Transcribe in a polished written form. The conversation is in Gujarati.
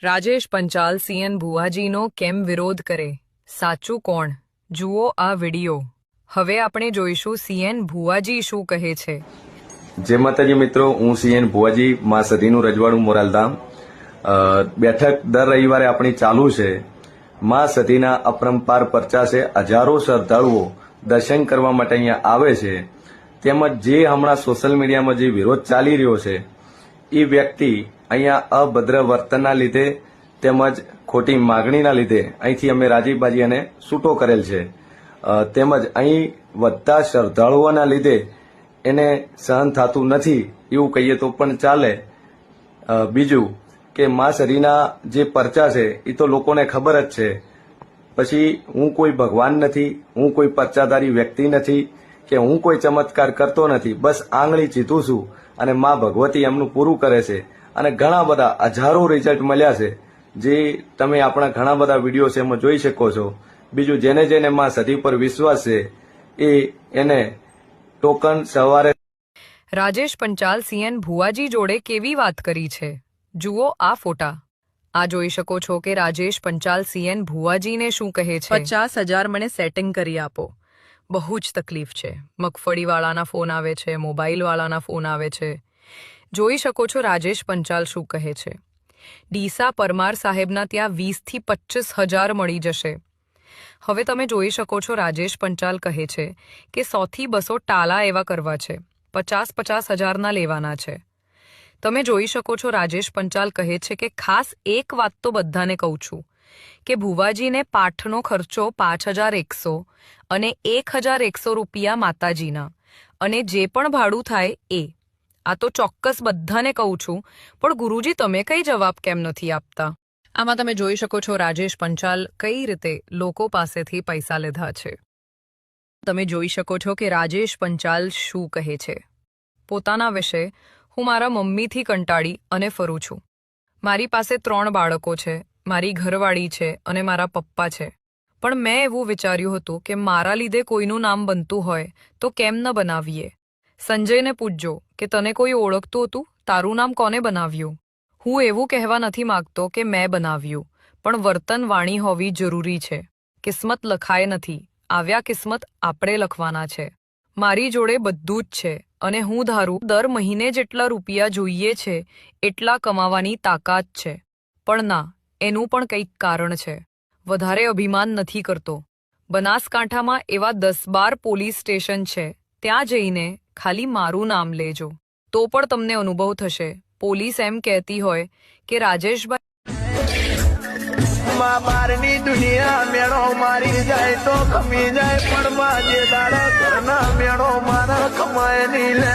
રાજેશ પંચાલ સીએન ભુવાજીનો કેમ વિરોધ કરે? સાચું કોણ? જુઓ આ વિડિયો. હવે આપણે જોઈશું સીએન ભુવાજી શું કહે છે. જય માતાજી મિત્રો, હું સીએન ભુવાજી, માં સધીનું રજવાડું મોરાલધામ. બેઠક દર રવિવારે આપણી ચાલુ છે. માં સધીના અપરંપાર પરચા છે. હજારો શ્રદ્ધાળુઓ દર્શન કરવા માટે અહીંયા આવે છે. તેમજ જે હમણાં સોશિયલ મીડિયામાં જે વિરોધ ચાલી રહ્યો છે એ વ્યક્તિ અહીંયા અભદ્ર વર્તનના લીધે તેમજ ખોટી માગણીના લીધે અહીંથી અમે રાજીબાજી અને છૂટો કરેલ છે. તેમજ અહીં વધતા શ્રદ્ધાળુઓના લીધે એને સહન થતું નથી એવું કહીએ તો પણ ચાલે. બીજું કે માં સધીના જે પરચા છે એ તો લોકોને ખબર જ છે. પછી હું કોઈ ભગવાન નથી, હું કોઈ પરચાધારી વ્યક્તિ નથી કે હું કોઈ ચમત્કાર કરતો નથી. બસ આંગળી ચીધું છું અને માં ભગવતી એમનું પૂરું કરે છે. અને ઘણા બધા હજારો રિઝલ્ટ મળ્યા છે, જે તમે આપણા ઘણા બધા વિડીયો છે એમાં જોઈ શકો છો. બીજું જેને માં સધી પર વિશ્વાસ છે એને ટોકન સવારે. રાજેશ પંચાલ સીએન ભુવાજી જોડે કેવી વાત કરી છે, જુઓ આ ફોટા. આ જોઈ શકો છો કે રાજેશ પંચાલ સીએન ભુવાજીને શું કહે છે. 50,000 મને સેટિંગ કરી આપો. બહુ જ તકલીફ છે. મગફળીવાળાના ફોન આવે છે, મોબાઈલવાળાના ફોન આવે છે. જોઈ શકો છો રાજેશ પંચાલ શું કહે છે. ડીસા પરમાર સાહેબના ત્યાં 20,000 થી 25,000 મળી જશે. હવે તમે જોઈ શકો છો રાજેશ પંચાલ કહે છે કે 100 થી 200 ટાલા એવા કરવા છે, 50,000 લેવાના છે. તમે જોઈ શકો છો રાજેશ પંચાલ કહે છે કે ખાસ એક વાત તો બધાને કહું છું કે ભુવાજીને પાઠનો ખર્ચો 5,100 અને 1,100 રૂપિયા માતાજીના, અને જે પણ ભાડું થાય એ. આ તો ચોક્કસ બધાને કહું છું, પણ ગુરુજી તમે કઈ જવાબ કેમ નથી આપતા? આમાં તમે જોઈ શકો છો રાજેશ પંચાલ કઈ રીતે લોકો પાસેથી પૈસા લીધા છે. તમે જોઈ શકો છો કે રાજેશ પંચાલ શું કહે છે. પોતાના વિશે: હું મારા મમ્મીથી કંટાળી અને ફરું છું. મારી પાસે 3 બાળકો છે, મારી ઘરવાળી છે અને મારા પપ્પા છે. પણ મેં એવું વિચાર્યું હતું કે મારા લીધે કોઈનું નામ બનતું હોય તો કેમ ન બનાવીએ. સંજયને પૂછજો કે તને કોઈ ઓળખતું હતું, તારું નામ કોને બનાવ્યું? હું એવું કહેવા નથી માંગતો કે મેં બનાવ્યું, પણ વર્તન વાણી હોવી જરૂરી છે. કિસ્મત લખાય નથી, આવ્યા કિસ્મત આપણે લખવાના છે. મારી જોડે બધું જ છે અને હું ધારું દર મહિને જેટલા રૂપિયા જોઈએ છે એટલા કમાવાની તાકાત છે. પણ ના, એનું પણ કંઈક કારણ છે. વધારે અભિમાન નથી કરતો. બનાસકાંઠામાં એવા 10-12 પોલીસ સ્ટેશન છે, ત્યાં જઈને ખાલી મારું નામ લેજો તો પણ તમને અનુભવ થશે. પોલીસ એમ કહેતી હોય કે રાજેશભાઈ બારની દુનિયા મેળો મારી જાય તો ખમી જાય, પણ જે દાડા મેળો મારા ખમાય નહીં લે.